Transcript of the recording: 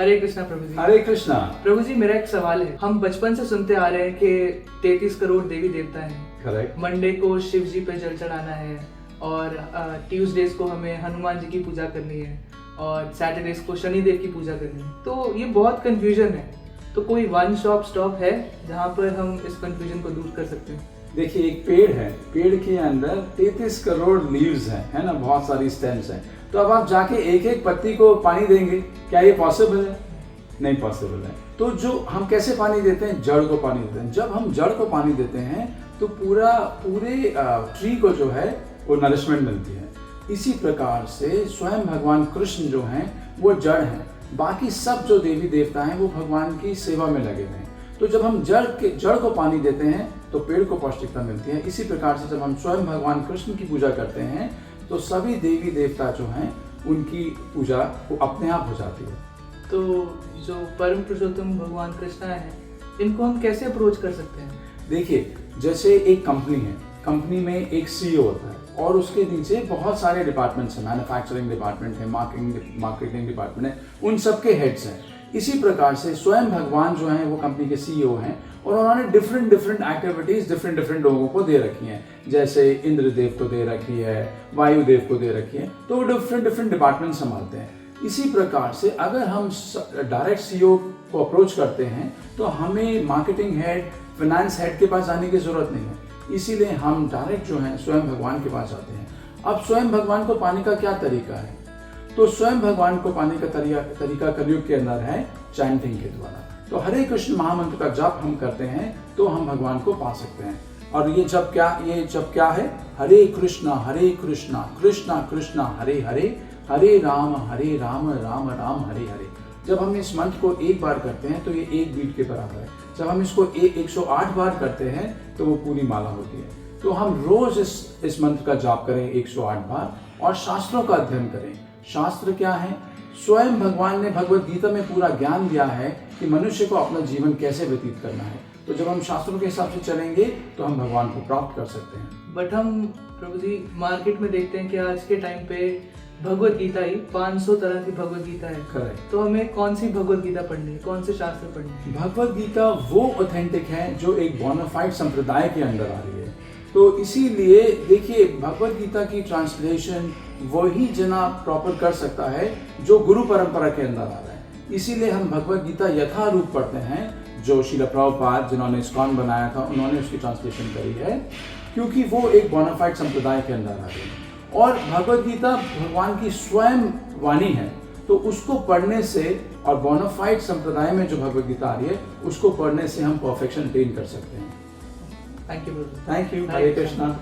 हरे कृष्णा प्रभु जी। हरे कृष्णा। प्रभु जी, मेरा एक सवाल है। हम बचपन से सुनते आ रहे हैं कि 33 करोड़ देवी देवता हैं। करेक्ट। मंडे को शिव जी पे जल चढ़ाना है और ट्यूसडेज को हमें हनुमान जी की पूजा करनी है और सैटरडेज को शनिदेव की पूजा करनी है। तो ये बहुत कंफ्यूजन है। तो कोई वन शॉप स्टॉप है जहाँ पर हम इस कंफ्यूजन को दूर कर सकते हैं? देखिए, एक पेड़ है, पेड़ के अंदर 33 करोड़ लीव्स हैं, है ना, बहुत सारी स्टेम्स हैं। तो अब आप जाके एक एक पत्ती को पानी देंगे, क्या ये पॉसिबल है? नहीं पॉसिबल है। तो जो हम कैसे पानी देते हैं? जड़ को पानी देते हैं। जब हम जड़ को पानी देते हैं तो पूरे ट्री को जो है वो नरिशमेंट मिलती है। इसी प्रकार से स्वयं भगवान कृष्ण जो हैं वो जड़ हैं, बाकी सब जो देवी देवता हैं वो भगवान की सेवा में लगे हुए हैं। तो जब हम जड़ को पानी देते हैं तो पेड़ को पौष्टिकता मिलती है। इसी प्रकार से जब हम स्वयं भगवान कृष्ण की पूजा करते हैं तो सभी देवी देवता जो हैं उनकी पूजा वो अपने आप हो जाती है। तो जो परम पुरुषोत्तम भगवान कृष्णा है, इनको हम कैसे अप्रोच कर सकते हैं? देखिए, जैसे एक कंपनी है, कंपनी में एक सीईओ होता है और उसके नीचे बहुत सारे डिपार्टमेंट्स हैं, मैन्युफैक्चरिंग डिपार्टमेंट है, मार्केटिंग डिपार्टमेंट है, उन सबके हेड्स हैं। इसी प्रकार से स्वयं भगवान जो हैं वो कंपनी के सीईओ हैं और उन्होंने डिफरेंट एक्टिविटीज डिफरेंट लोगों को दे रखी हैं। जैसे इंद्रदेव को दे रखी है, वायुदेव को दे रखी है, तो वो डिफरेंट डिपार्टमेंट संभालते हैं। इसी प्रकार से अगर हम डायरेक्ट सीईओ को अप्रोच करते हैं तो हमें मार्केटिंग हेड, फाइनेंस हेड के पास जाने की जरूरत नहीं है। इसीलिए हम डायरेक्ट जो है स्वयं भगवान के पास जाते हैं। अब स्वयं भगवान को पाने का क्या तरीका है? तो स्वयं भगवान को पाने का तरीका कलयुग के अंदर है चैंटिंग के द्वारा। तो हरे कृष्ण महामंत्र का जप हम करते हैं तो हम भगवान को पा सकते हैं। और ये जप क्या है? हरे कृष्णा कृष्णा कृष्णा हरे हरे, हरे राम राम राम हरे हरे। जब हम इस मंत्र को एक बार करते हैं तो ये एक बीट के बराबर है। जब हम इसको 108 बार करते हैं तो वो पूरी माला होती है। तो हम रोज इस मंत्र का जाप करें 108 बार और शास्त्रों का अध्ययन करें। शास्त्र क्या है? स्वयं भगवान ने भगवत गीता में पूरा ज्ञान दिया है कि मनुष्य को अपना जीवन कैसे व्यतीत करना है। तो जब हम शास्त्रों के हिसाब से चलेंगे तो हम भगवान को प्राप्त कर सकते हैं। बट हम प्रभु जी मार्केट में देखते हैं कि आज के टाइम पे भगवत गीता ही 500 तरह की भगवत गीता है। करेक्ट। तो हमें कौन सी भगवत गीता पढ़नी है, कौन से शास्त्र पढ़ने हैं? भगवत गीता वो ऑथेंटिक है जो एक बोनाफाइड संप्रदाय के अंदर आ रही है। तो इसीलिए देखिए, भगवत गीता की ट्रांसलेशन वही जना प्रॉपर कर सकता है जो गुरु परंपरा के अंदर आ रहा है। इसीलिए हम भगवत गीता यथारूप पढ़ते हैं। जो श्रील प्रभुपाद जिन्होंने इस्कॉन बनाया था उन्होंने उसकी ट्रांसलेशन करी है, क्योंकि वो एक बोनाफाइड संप्रदाय के अंदर आ रही है। और भगवत गीता भगवान की स्वयं वाणी है, तो उसको पढ़ने से और बोनाफाइड संप्रदाय में जो भगवत गीता आ रही है उसको पढ़ने से हम परफेक्शन अटेन कर सकते हैं। Thank you. Thank you. Hare Krishna.